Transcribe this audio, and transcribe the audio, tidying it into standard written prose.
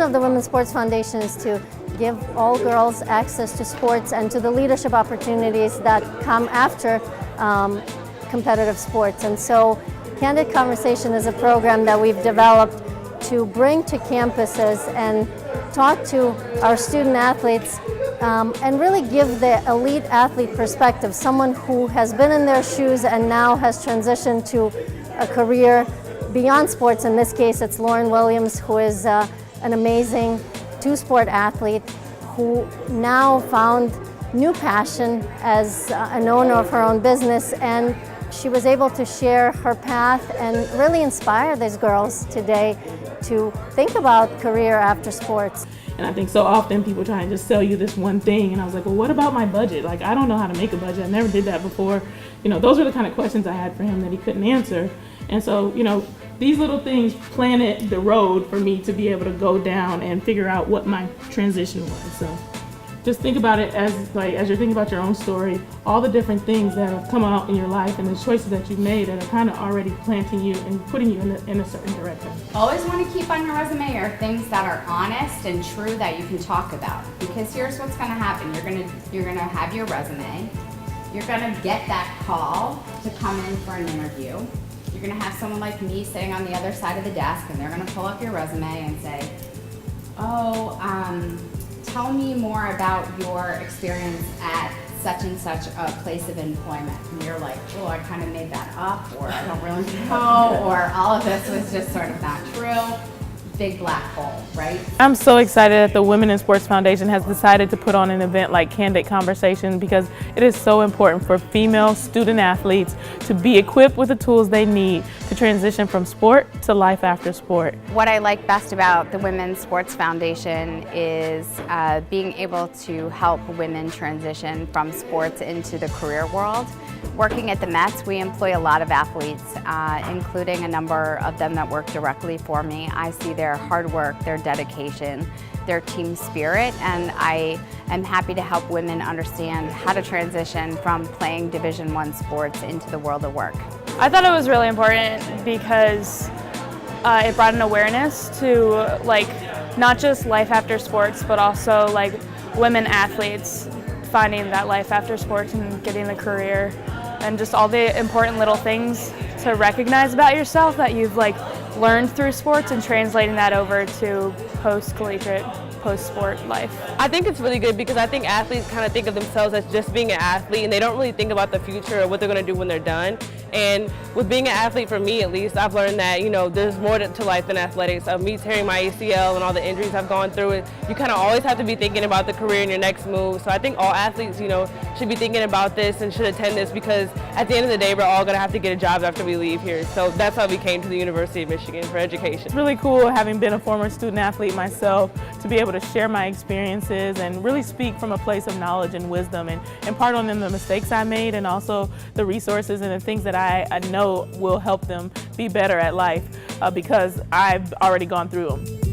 mission of the Women's Sports Foundation is to give all girls access to sports and to the leadership opportunities that come after competitive sports. And so Candid Conversation is a program that we've developed to bring to campuses and talk to our student athletes and really give the elite athlete perspective, someone who has been in their shoes and now has transitioned to a career beyond sports. In this case, it's Lauren Williams, who is an amazing two-sport athlete who now found new passion as an owner of her own business, and she was able to share her path and really inspire these girls today to think about career after sports. And I think so often people try and just sell you this one thing, and I was like, well, what about my budget? Like, I don't know how to make a budget. I never did that before. You know, those are the kind of questions I had for him that he couldn't answer. And so, you know, these little things planted the road for me to be able to go down and figure out what my transition was. So just think about it as you're thinking about your own story, all the different things that have come out in your life and the choices that you've made that are kind of already planting you and putting you in a certain direction. Always want to keep on your resume are things that are honest and true that you can talk about. Because here's what's going to happen. You're gonna have your resume. You're going to get that call to come in for an interview. You're going to have someone like me sitting on the other side of the desk, and they're going to pull up your resume and say, tell me more about your experience at such and such a place of employment. And you're like, oh, I kind of made that up, or I don't really know, or all of this was just sort of not true. Big black hole, right? I'm so excited that the Women in Sports Foundation has decided to put on an event like Candid Conversation, because it is so important for female student athletes to be equipped with the tools they need to transition from sport to life after sport. What I like best about the Women's Sports Foundation is being able to help women transition from sports into the career world. Working at the Mets, we employ a lot of athletes, including a number of them that work directly for me. I see their hard work, their dedication, their team spirit, and I am happy to help women understand how to transition from playing Division I sports into the world of work. I thought it was really important because it brought an awareness to not just life after sports, but also women athletes finding that life after sports and getting a career, and just all the important little things to recognize about yourself that you've learned through sports and translating that over to post-collegiate, post-sport life. I think it's really good because I think athletes kind of think of themselves as just being an athlete, and they don't really think about the future or what they're going to do when they're done. And with being an athlete, for me at least, I've learned that, there's more to life than athletics. Me tearing my ACL and all the injuries I've gone through, you kind of always have to be thinking about the career and your next move. So I think all athletes, should be thinking about this and should attend this, because at the end of the day, we're all going to have to get a job after we leave here. So that's how we came to the University of Michigan for education. It's really cool, having been a former student athlete myself, to be able to share my experiences and really speak from a place of knowledge and wisdom and impart on them the mistakes I made, and also the resources and the things that I know will help them be better at life because I've already gone through them.